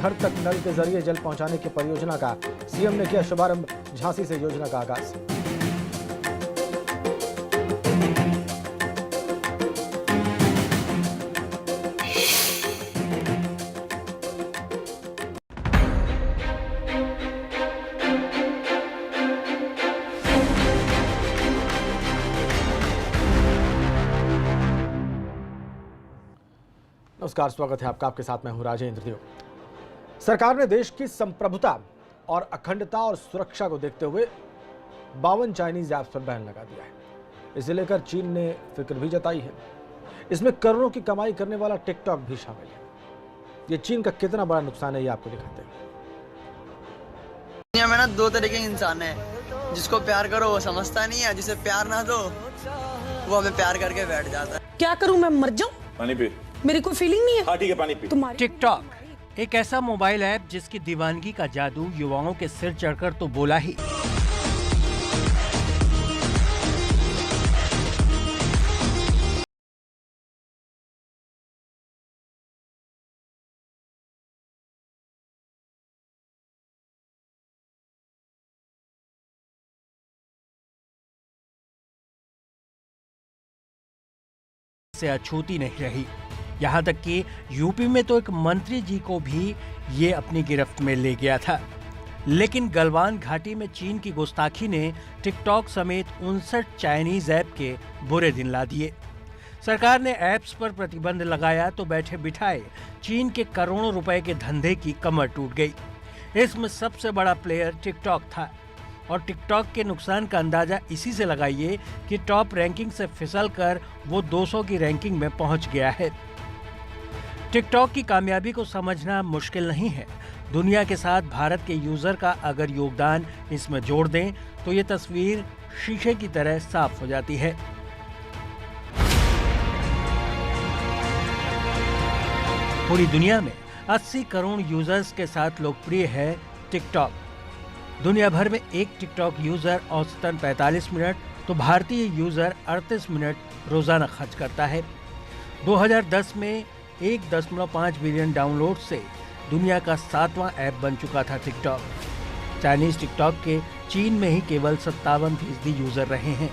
घर तक नल के जरिए जल पहुंचाने की परियोजना का सीएम ने किया शुभारंभ। झांसी से योजना का आगाज। नमस्कार, स्वागत है आपका। आपके साथ मैं हूं राजेंद्र देव। सरकार ने देश की संप्रभुता और अखंडता और सुरक्षा को देखते हुए 52 चाइनीज ऐप्स पर बैन लगा दिया है। इसे लेकर चीन ने फिक्र भी जताई है। इसमें करोड़ों की कमाई करने वाला टिकटॉक भी शामिल है। ये चीन का कितना बड़ा नुकसान है, ये आपको दिखाते हैं। दुनिया में ना दो तरह के इंसान है, जिसको प्यार करो वो समझता नहीं है, जिसे प्यार ना दो वो हमें प्यार करके बैठ जाता है। क्या करूं, मैं मर जाऊं? पानी पी। मेरी कोई फीलिंग नहीं है। हाँ ठीक है, पानी पी। तुम्हारी टिकटॉक एक ऐसा मोबाइल ऐप जिसकी दीवानगी का जादू युवाओं के सिर चढ़कर तो बोला ही। से अछूती नहीं रही। यहाँ तक कि यूपी में तो एक मंत्री जी को भी ये अपनी गिरफ्त में ले गया था। लेकिन गलवान घाटी में चीन की गुस्ताखी ने टिकटॉक समेत 59 चाइनीज ऐप के बुरे दिन ला दिए। सरकार ने ऐप्स पर प्रतिबंध लगाया तो बैठे बिठाए चीन के करोड़ों रुपए के धंधे की कमर टूट गई। इसमें सबसे बड़ा प्लेयर टिकटॉक था और टिकटॉक के नुकसान का अंदाजा इसी से लगाइए कि टॉप रैंकिंग से फिसलकर वो 200 की रैंकिंग में पहुंच गया है। टिकटॉक की कामयाबी को समझना मुश्किल नहीं है। दुनिया के साथ भारत के यूजर का अगर योगदान इसमें जोड़ दें तो ये तस्वीर शीशे की तरह साफ हो जाती है। पूरी दुनिया में 80 करोड़ यूजर्स के साथ लोकप्रिय है टिकटॉक। दुनिया भर में एक टिकटॉक यूजर औसतन 45 मिनट तो भारतीय यूजर 38 मिनट रोजाना खर्च करता है। 2010 में 1.5 बिलियन डाउनलोड से दुनिया का 7वां ऐप बन चुका था टिकटॉक। चाइनीज टिकटॉक के चीन में ही केवल 57% यूजर रहे हैं।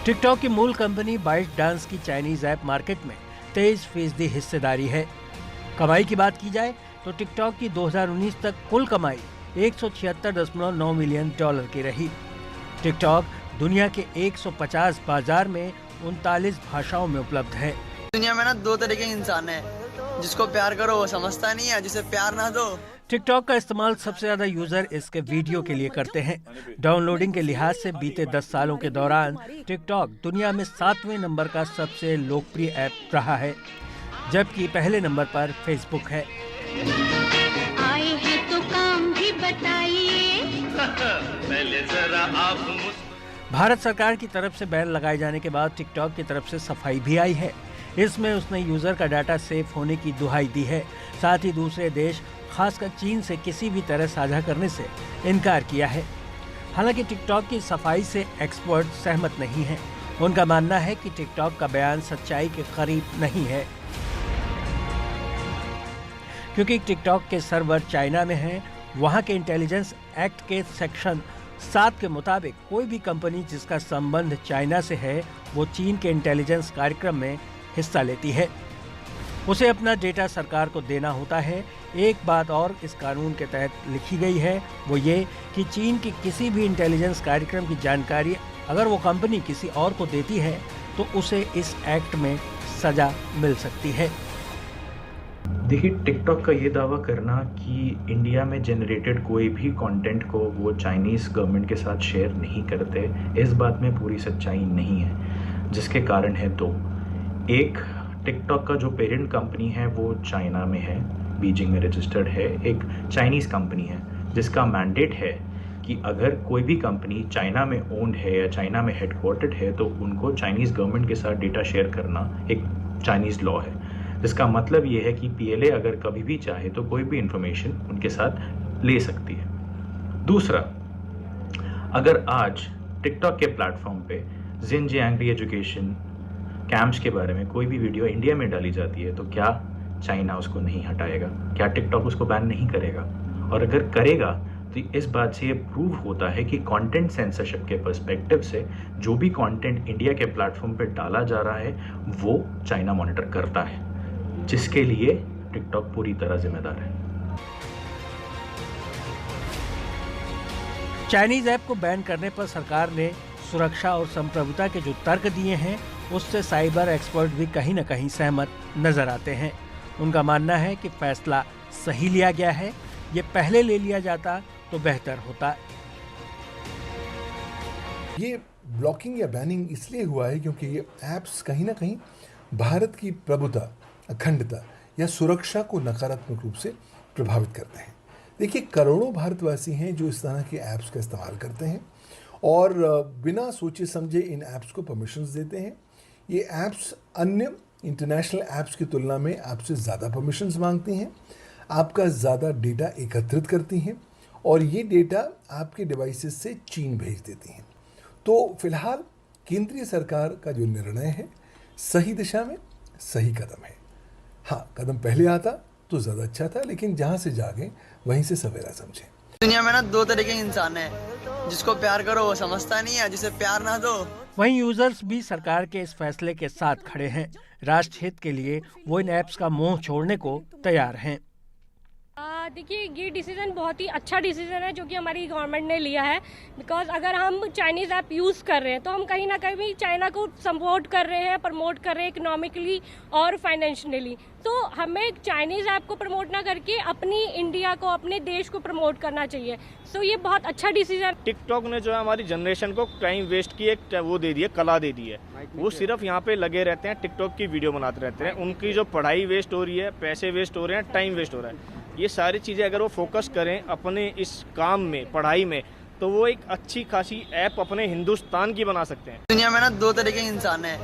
टिकटॉक की मूल कंपनी बाइट डांस की चाइनीज ऐप मार्केट में 23% हिस्सेदारी है। कमाई की बात की जाए तो टिकटॉक की 2019 तक कुल कमाई $176.9 मिलियन की रही। टिकटॉक दुनिया के 150 बाजार में 39 भाषाओं में उपलब्ध है। दुनिया में ना दो तरह के इंसान है, जिसको प्यार करो वो समझता नहीं है, जिसे प्यार ना दो। टिकटॉक का इस्तेमाल सबसे ज्यादा यूजर इसके वीडियो के लिए करते हैं। डाउनलोडिंग के लिहाज से बीते 10 सालों के दौरान टिकटॉक दुनिया में 7वें नंबर का सबसे लोकप्रिय ऐप रहा है, जबकि पहले नंबर पर फेसबुक है। आए हैं तो काम भी बताइए। पहले जरा आप भारत सरकार की तरफ से बैन लगाए जाने के बाद टिकटॉक की तरफ से सफाई भी आई है। इसमें उसने यूजर का डाटा सेफ होने की दुहाई दी है। साथ ही दूसरे देश खासकर चीन से किसी भी तरह साझा करने से इनकार किया है। हालांकि टिकटॉक की सफाई से एक्सपर्ट सहमत नहीं हैं। उनका मानना है कि टिकटॉक का बयान सच्चाई के करीब नहीं है, क्योंकि टिकटॉक के सर्वर चाइना में हैं। वहां के इंटेलिजेंस एक्ट के सेक्शन 7 के मुताबिक कोई भी कंपनी जिसका संबंध चाइना से है वो चीन के इंटेलिजेंस कार्यक्रम में हिस्सा लेती है। उसे अपना डेटा सरकार को देना होता है। एक बात और इस कानून के तहत लिखी गई है, वो ये कि चीन की किसी भी इंटेलिजेंस कार्यक्रम की जानकारी अगर वो कंपनी किसी और को देती है तो उसे इस एक्ट में सजा मिल सकती है। देखिए, टिकटॉक का ये दावा करना कि इंडिया में जनरेटेड कोई भी कंटेंट को वो चाइनीज़ गवर्नमेंट के साथ शेयर नहीं करते, इस बात में पूरी सच्चाई नहीं है, जिसके कारण है दो। एक, टिकटॉक का जो पेरेंट कंपनी है वो चाइना में है, बीजिंग में रजिस्टर्ड है। एक चाइनीज़ कंपनी है जिसका मैंडेट है कि अगर कोई भी कंपनी चाइना में ओन्ड है या चाइना में हेडक्वार्टर्ड है तो उनको चाइनीज़ गवर्नमेंट के साथ डेटा शेयर करना एक चाइनीज़ लॉ है, जिसका मतलब ये है कि पीएलए अगर कभी भी चाहे तो कोई भी इंफॉर्मेशन उनके साथ ले सकती है। दूसरा, अगर आज टिकटॉक के प्लेटफॉर्म पे जिनजियांग एजुकेशन कैंप्स के बारे में कोई भी वीडियो इंडिया में डाली जाती है तो क्या चाइना उसको नहीं हटाएगा? क्या टिकटॉक उसको बैन नहीं करेगा? और अगर करेगा तो इस बात से ये प्रूव होता है कि कंटेंट सेंसरशिप के पर्सपेक्टिव से जो भी कंटेंट इंडिया के प्लेटफॉर्म पे डाला जा रहा है वो चाइना मॉनिटर करता है, जिसके लिए टिकटॉक पूरी तरह जिम्मेदार है। चाइनीज ऐप को बैन करने पर सरकार ने सुरक्षा और संप्रभुता के जो तर्क दिए हैं उससे साइबर एक्सपर्ट भी कहीं न कहीं सहमत नजर आते हैं। उनका मानना है कि फैसला सही लिया गया है, ये पहले ले लिया जाता तो बेहतर होता। ये ब्लॉकिंग या बैनिंग इसलिए हुआ है क्योंकि ये ऐप्स कहीं ना कहीं भारत की प्रभुता, अखंडता या सुरक्षा को नकारात्मक रूप से प्रभावित करते हैं। देखिए, करोड़ों भारतवासी हैं जो इस तरह के ऐप्स का इस्तेमाल करते हैं और बिना सोचे समझे इन ऐप्स को परमिशंस देते हैं। ये ऐप्स अन्य इंटरनेशनल ऐप्स की तुलना में आपसे ज़्यादा परमिशंस मांगती हैं, आपका ज़्यादा डेटा एकत्रित करती हैं और ये डेटा आपके डिवाइसेस से चीन भेज देती हैं। तो फिलहाल केंद्रीय सरकार का जो निर्णय है सही दिशा में सही कदम है। हाँ, कदम पहले आता तो ज़्यादा अच्छा था, लेकिन जहाँ से जागे वहीं से सवेरा समझें। दुनिया में ना दो तरह के इंसान है, जिसको प्यार करो वो समझता नहीं है, जिसे प्यार ना दो। वहीं यूजर्स भी सरकार के इस फैसले के साथ खड़े हैं। राष्ट्रहित के लिए वो इन ऐप्स का मोह छोड़ने को तैयार हैं। देखिए, ये डिसीजन बहुत ही अच्छा डिसीजन है जो कि हमारी गवर्नमेंट ने लिया है। बिकॉज अगर हम चाइनीज़ ऐप यूज़ कर रहे हैं तो हम कहीं ना कहीं चाइना को सपोर्ट कर रहे हैं, प्रमोट कर रहे हैं इकोनॉमिकली और फाइनेंशियली। तो हमें चाइनीज़ ऐप को प्रमोट ना करके अपनी इंडिया को, अपने देश को प्रमोट करना चाहिए। सो ये बहुत अच्छा डिसीजन। टिकटॉक ने जो है हमारी जनरेशन को टाइम वेस्ट की एक वो दे दी है, कला दे दी है। वो सिर्फ यहाँ पे लगे रहते हैं, टिकटॉक की वीडियो बनाते रहते हैं। उनकी जो पढ़ाई वेस्ट हो रही है, पैसे वेस्ट हो रहे हैं, टाइम वेस्ट हो रहा है। ये सारी चीज़ें अगर वो फोकस करें अपने इस काम में, पढ़ाई में, तो वो एक अच्छी खासी ऐप अपने हिंदुस्तान की बना सकते हैं। दुनिया में ना दो तरह के इंसान है,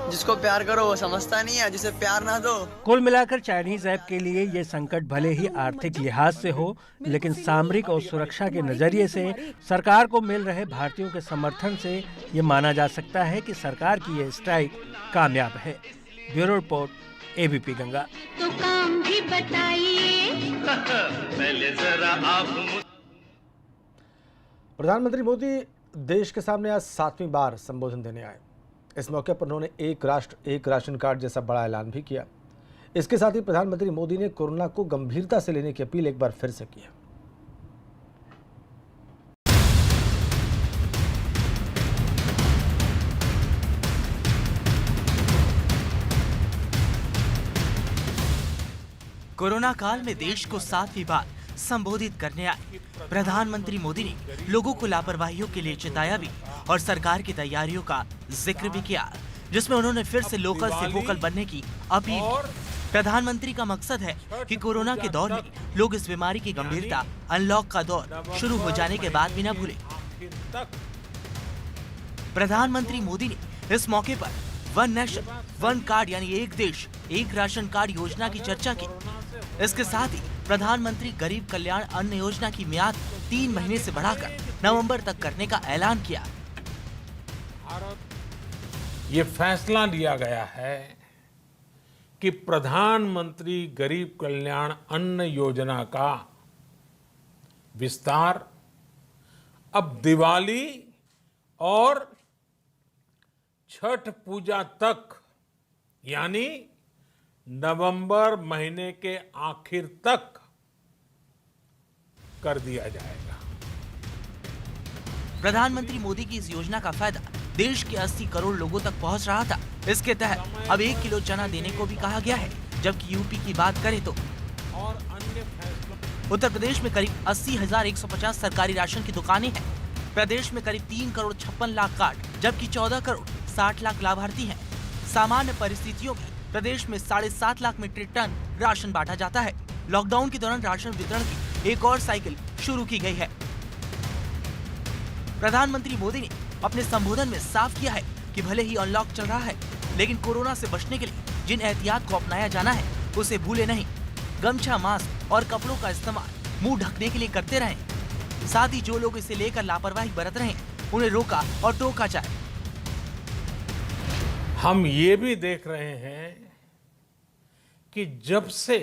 जिसको प्यार करो वो समझता नहीं है, जिसे प्यार ना दो। कुल मिलाकर चाइनीज ऐप के लिए ये संकट भले ही आर्थिक लिहाज से हो, लेकिन सामरिक और सुरक्षा के नजरिए से सरकार को मिल रहे भारतीयों के समर्थन से ये माना जा सकता है कि सरकार की ये स्ट्राइक कामयाब है। Bureau report, ABP Ganga. तो काम भी बताइए। पहले जरा आप प्रधानमंत्री मोदी देश के सामने आज 7वीं बार संबोधन देने आए। इस मौके पर उन्होंने एक राष्ट्र एक राशन कार्ड जैसा बड़ा ऐलान भी किया। इसके साथ ही प्रधानमंत्री मोदी ने कोरोना को गंभीरता से लेने की अपील एक बार फिर से की है। कोरोना काल में देश को 7वीं बार संबोधित करने आए प्रधानमंत्री मोदी ने लोगों को लापरवाहियों के लिए चिताया भी और सरकार की तैयारियों का जिक्र भी किया, जिसमें उन्होंने फिर से लोकल से वोकल बनने की अपील की। प्रधानमंत्री का मकसद है कि कोरोना के दौर में लोग इस बीमारी की गंभीरता, अनलॉक का दौर शुरू हो जाने के बाद भी न भूलें। प्रधानमंत्री मोदी ने इस मौके पर वन नेशन वन कार्ड यानी एक देश एक राशन कार्ड योजना की चर्चा की। इसके साथ ही प्रधानमंत्री गरीब कल्याण अन्न योजना की मियाद 3 महीने से बढ़ाकर नवंबर तक करने का ऐलान किया। ये फैसला लिया गया है कि प्रधानमंत्री गरीब कल्याण अन्न योजना का विस्तार अब दिवाली और छठ पूजा तक यानी नवंबर महीने के आखिर तक कर दिया जाएगा। प्रधानमंत्री मोदी की इस योजना का फायदा देश के 80 करोड़ लोगों तक पहुंच रहा था। इसके तहत अब 1 किलो चना देने को भी कहा गया है। जबकि यूपी की बात करें तो और अन्य फैसलों उत्तर प्रदेश में करीब 80,150 सरकारी राशन की दुकानें हैं। प्रदेश में करीब 3 करोड़ 56 लाख कार्ड जबकि 14 करोड़ 60 लाख लाभार्थी हैं। सामान्य परिस्थितियों में प्रदेश में 7.5 लाख मीट्रिक टन राशन बांटा जाता है। लॉकडाउन के दौरान राशन वितरण की एक और साइकिल शुरू की गई है। प्रधानमंत्री मोदी ने अपने संबोधन में साफ किया है कि भले ही अनलॉक चल रहा है, लेकिन कोरोना से बचने के लिए जिन एहतियात को अपनाया जाना है उसे भूले नहीं। गमछा, मास्क और कपड़ों का इस्तेमाल मुंह ढकने के लिए करते रहें। साथ ही जो लोग इसे लेकर लापरवाही बरत रहे हैं उन्हें रोका और टोका जाए। हम ये भी देख रहे हैं कि जब से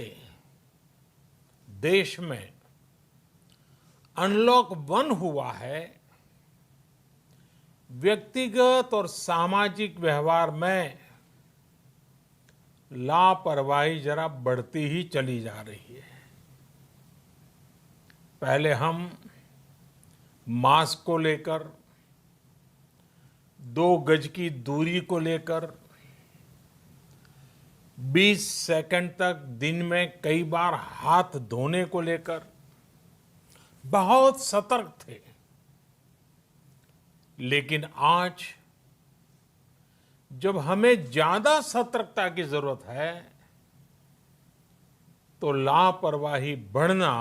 देश में अनलॉक 1 हुआ है, व्यक्तिगत और सामाजिक व्यवहार में लापरवाही जरा बढ़ती ही चली जा रही है। पहले हम मास्क को लेकर, 2 गज की दूरी को लेकर 20 सेकंड तक दिन में कई बार हाथ धोने को लेकर बहुत सतर्क थे। लेकिन आज जब हमें ज्यादा सतर्कता की जरूरत है, तो लापरवाही बढ़ना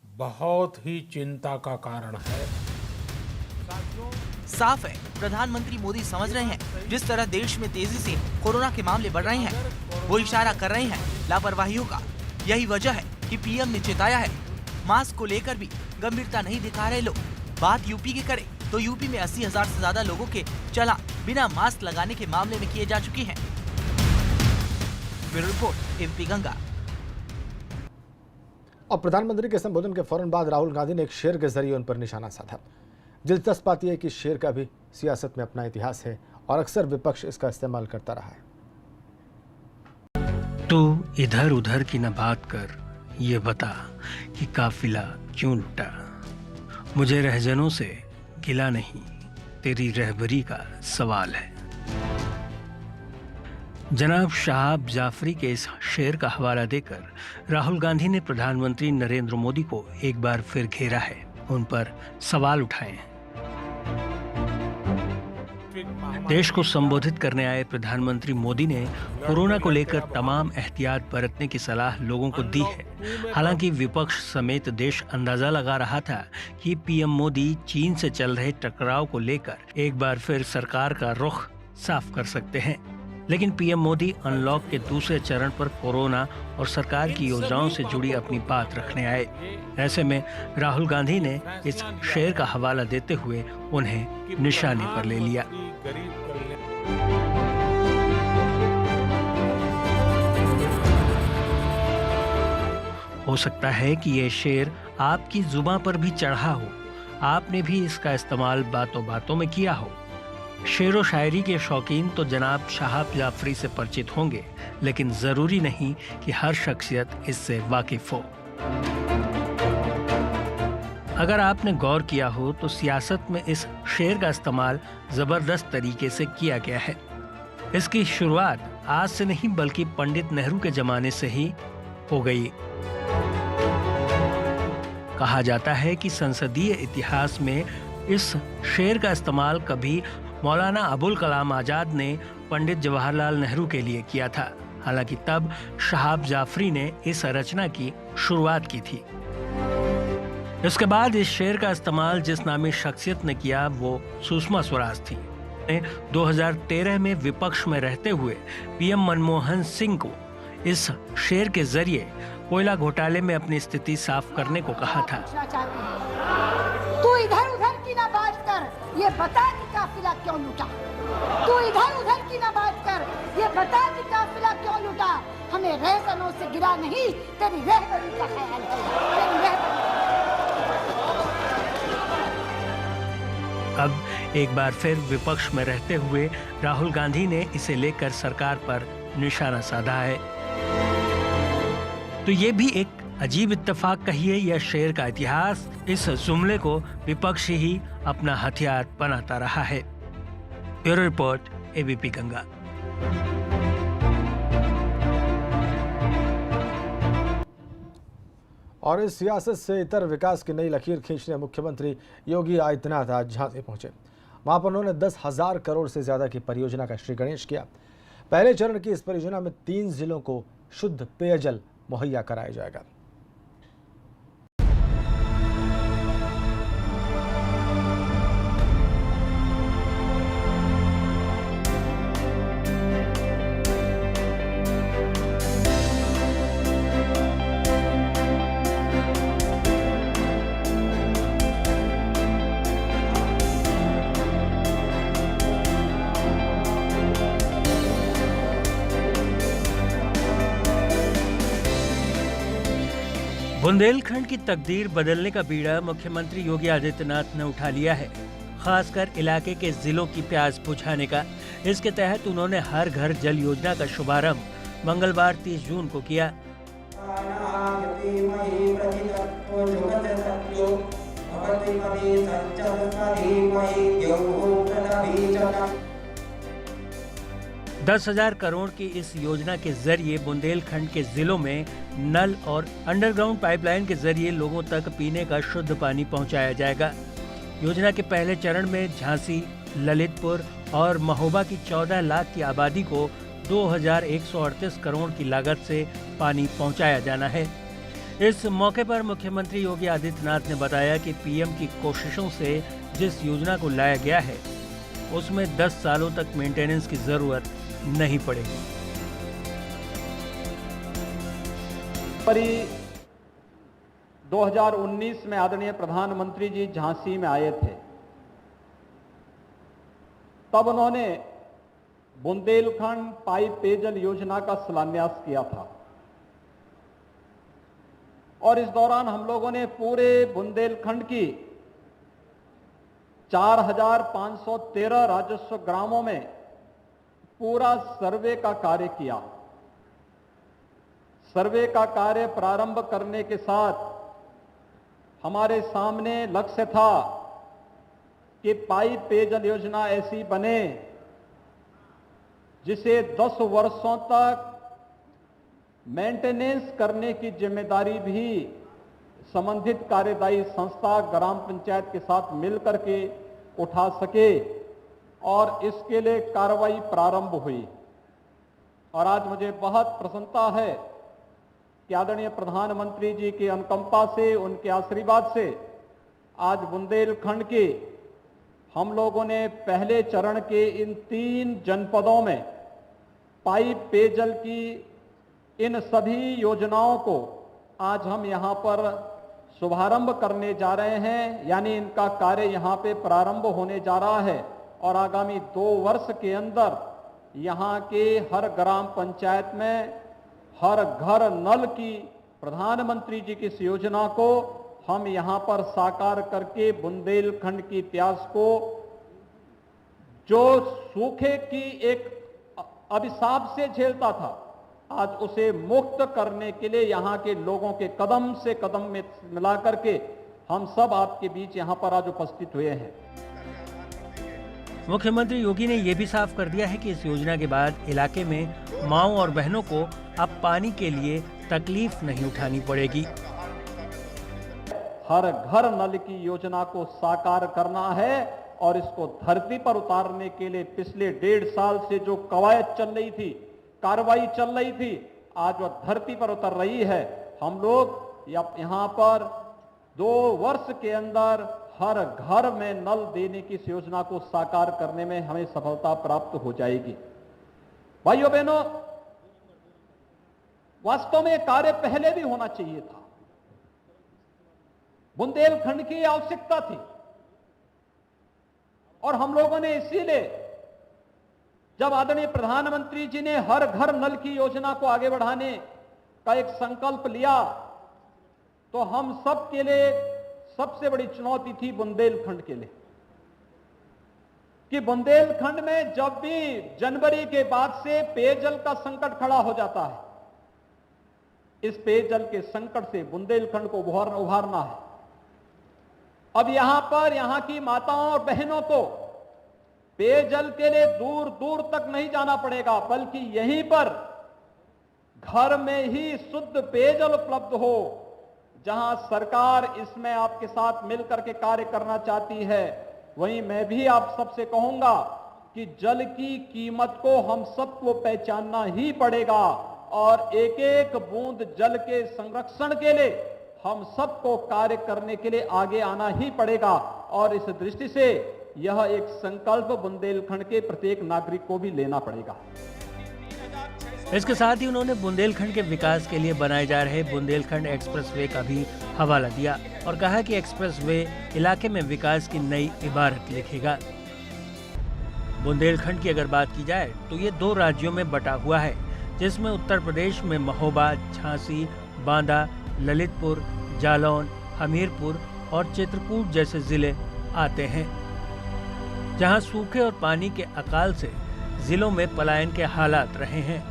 बहुत ही चिंता का कारण है। साफ है, प्रधानमंत्री मोदी समझ रहे हैं जिस तरह देश में तेजी से कोरोना के मामले बढ़ रहे हैं, वो इशारा कर रहे हैं लापरवाहियों का। यही वजह है कि पीएम ने चेताया है। मास्क को लेकर भी गंभीरता नहीं दिखा रहे लोग। बात यूपी की करें तो यूपी में 80,000 से ज्यादा लोगों के चालान बिना मास्क लगाने के मामले में किए जा चुके हैं। Bureau report, MP Ganga. और प्रधानमंत्री के संबोधन के फौरन बाद राहुल गांधी ने एक शेर के जरिए उन पर निशाना साधा। दिलचस्प बात यह है कि शेर का भी सियासत में अपना इतिहास है और अक्सर विपक्ष इसका इस्तेमाल करता रहा है। तू इधर उधर की न बात कर, ये बता कि काफिला क्यों लुटा। मुझे रहजनों से गिला नहीं, तेरी रहबरी का सवाल है। जनाब शाहब जाफरी के इस शेर का हवाला देकर राहुल गांधी ने प्रधानमंत्री नरेंद्र मोदी को एक बार फिर घेरा है, उन पर सवाल उठाए हैं। देश को संबोधित करने आए प्रधानमंत्री मोदी ने कोरोना को लेकर तमाम एहतियात बरतने की सलाह लोगों को दी है। हालांकि विपक्ष समेत देश अंदाजा लगा रहा था कि पीएम मोदी चीन से चल रहे टकराव को लेकर एक बार फिर सरकार का रुख साफ कर सकते हैं। लेकिन पीएम मोदी अनलॉक के दूसरे चरण पर कोरोना और सरकार की योजनाओं से जुड़ी अपनी बात रखने आए। ऐसे में राहुल गांधी ने इस शेर का हवाला देते हुए उन्हें निशाने पर ले लिया। हो सकता है कि ये शेर आपकी जुबान पर भी चढ़ा हो, आपने भी इसका इस्तेमाल बातों बातों में किया हो। शेरो शायरी के शौकीन तो जनाब शाहब जाफरी से परिचित होंगे, लेकिन जरूरी नहीं कि हर शख्सियत इससे वाकिफ हो। अगर आपने गौर किया हो तो सियासत में इस शेर का इस्तेमाल जबरदस्त तरीके से किया गया है। इसकी शुरुआत आज से नहीं बल्कि पंडित नेहरू के जमाने से ही हो गई। कहा जाता है कि संसदीय इतिहास में इस शेर का इस्तेमाल कभी मौलाना अबुल कलाम आजाद ने पंडित जवाहरलाल नेहरू के लिए किया था। हालांकि तब शाहब जाफरी ने इस रचना की शुरुआत की थी। इसके बाद इस शेर का इस्तेमाल जिस नामी शख्सियत ने किया वो सुषमा स्वराज थी। 2013 में विपक्ष में रहते हुए पीएम मनमोहन सिंह को इस शेर के जरिए कोयला घोटाले में अपनी स्थिति साफ करने को कहा था। तू इधर उधर की ना बात कर, ये बता कि काफिला क्यों लूटा। तू इधर उधर की ना बात कर, ये बता कि काफिला क्यों लूटा। हमें रहजनों से गिरा नहीं, तेरी रहबरी का ख्याल है, तेरी रहबरी। अब एक बार फिर विपक्ष में रहते हुए राहुल गांधी ने इसे लेकर सरकार पर निशाना साधा है। तो ये भी एक अजीब इत्तेफाक कहिए या शेर का इतिहास, इस जुमले को विपक्ष ही अपना हथियार बनाता रहा है। Bureau report, ABP Ganga. और इस सियासत से इतर विकास की नई लकीर खींचने मुख्यमंत्री योगी आदित्यनाथ आज झांसी पहुंचे। वहां पर उन्होंने 10,000 करोड़ से ज्यादा की परियोजना का श्री गणेश किया। पहले चरण की इस परियोजना में 3 जिलों को शुद्ध पेयजल मुहैया कराया जाएगा। बुंदेलखंड की तकदीर बदलने का बीड़ा मुख्यमंत्री योगी आदित्यनाथ ने उठा लिया है, खासकर इलाके के जिलों की प्यास बुझाने का। इसके तहत उन्होंने हर घर जल योजना का शुभारंभ मंगलवार 30 जून को किया। 10,000 करोड़ की इस योजना के जरिए बुंदेलखंड के जिलों में नल और अंडरग्राउंड पाइपलाइन के जरिए लोगों तक पीने का शुद्ध पानी पहुंचाया जाएगा। योजना के पहले चरण में झांसी, ललितपुर और महोबा की 14 लाख की आबादी को 2,138 करोड़ की लागत से पानी पहुंचाया जाना है। इस मौके पर मुख्यमंत्री योगी आदित्यनाथ ने बताया कि पीएम की कोशिशों से जिस योजना को लाया गया है उसमें 10 सालों तक मेंटेनेंस की जरूरत नहीं पड़ेगी। फरवरी 2019 में आदरणीय प्रधानमंत्री जी झांसी में आए थे, तब उन्होंने बुंदेलखंड पाइप पेयजल योजना का शिलान्यास किया था और इस दौरान हम लोगों ने पूरे बुंदेलखंड की 4,513 राजस्व ग्रामों में पूरा सर्वे का कार्य किया। सर्वे का कार्य प्रारंभ करने के साथ हमारे सामने लक्ष्य था कि पाइप पेयजल योजना ऐसी बने जिसे 10 वर्षों तक मेंटेनेंस करने की जिम्मेदारी भी संबंधित कार्यदायी संस्था ग्राम पंचायत के साथ मिलकर के उठा सके और इसके लिए कार्रवाई प्रारंभ हुई। और आज मुझे बहुत प्रसन्नता है कि आदरणीय प्रधानमंत्री जी की अनुकंपा से, उनके आशीर्वाद से आज बुंदेलखंड के हम लोगों ने पहले चरण के इन 3 जनपदों में पाइप पेयजल की इन सभी योजनाओं को आज हम यहां पर शुभारंभ करने जा रहे हैं, यानी इनका कार्य यहां पे प्रारंभ होने जा रहा है और आगामी 2 वर्ष के अंदर यहां के हर ग्राम पंचायत में हर घर नल की प्रधानमंत्री जी की इस योजना को हम यहां पर साकार करके बुंदेलखंड की प्यास को, जो सूखे की एक अभिशाप से झेलता था, आज उसे मुक्त करने के लिए यहां के लोगों के कदम से कदम में मिला करके हम सब आपके बीच यहां पर आज उपस्थित हुए हैं। मुख्यमंत्री योगी ने यह भी साफ कर दिया है कि इस योजना के बाद इलाके में माओं और बहनों को अब पानी के लिए तकलीफ नहीं उठानी पड़ेगी। हर घर नल की योजना को साकार करना है और इसको धरती पर उतारने के लिए पिछले 1.5 साल से जो कवायद चल रही थी, कार्रवाई चल रही थी, आज वह धरती पर उतर रही है। हम लोग यहां पर 2 वर्ष के अंदर हर घर में नल देने की इस योजना को साकार करने में हमें सफलता प्राप्त हो जाएगी। भाइयों बहनों, वास्तव में कार्य पहले भी होना चाहिए था। बुंदेलखंड की आवश्यकता थी और हम लोगों ने इसीलिए जब आदरणीय प्रधानमंत्री जी ने हर घर नल की योजना को आगे बढ़ाने का एक संकल्प लिया तो हम सब के लिए सबसे बड़ी चुनौती थी बुंदेलखंड के लिए कि बुंदेलखंड में जब भी जनवरी के बाद से पेयजल का संकट खड़ा हो जाता है, इस पेयजल के संकट से बुंदेलखंड को उभारना है। अब यहां पर यहां की माताओं और बहनों को पेयजल के लिए दूर दूर तक नहीं जाना पड़ेगा, बल्कि यहीं पर घर में ही शुद्ध पेयजल उपलब्ध हो। जहां सरकार इसमें आपके साथ मिलकर के कार्य करना चाहती है, वहीं मैं भी आप सबसे कहूंगा कि जल की कीमत को हम सबको पहचानना ही पड़ेगा और एक एक बूंद जल के संरक्षण के लिए हम सबको कार्य करने के लिए आगे आना ही पड़ेगा। और इस दृष्टि से यह एक संकल्प बुंदेलखंड के प्रत्येक नागरिक को भी लेना पड़ेगा। इसके साथ ही उन्होंने बुंदेलखंड के विकास के लिए बनाए जा रहे बुंदेलखंड एक्सप्रेसवे का भी हवाला दिया और कहा कि एक्सप्रेसवे इलाके में विकास की नई इबारत लिखेगा। बुंदेलखंड की अगर बात की जाए तो ये 2 राज्यों में बटा हुआ है, जिसमें उत्तर प्रदेश में महोबा, झांसी बांदा, ललितपुर, जालौन, हमीरपुर और चित्रकूट जैसे जिले आते हैं, जहां सूखे और पानी के अकाल से जिलों में पलायन के हालात रहे हैं।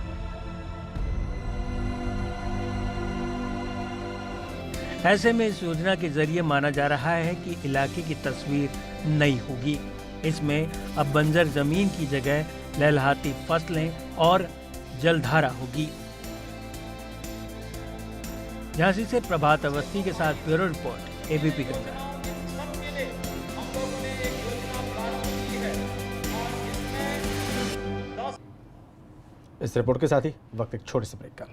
ऐसे में इस योजना के जरिए माना जा रहा है कि इलाके की तस्वीर नई होगी। इसमें अब बंजर जमीन की जगह लहलहाती फसलें और जलधारा होगी। झांसी से प्रभात अवस्थी के साथ ब्यूरो रिपोर्ट, एबीपी गंगा। इस रिपोर्ट के साथ ही वक्त एक छोटे से ब्रेक का।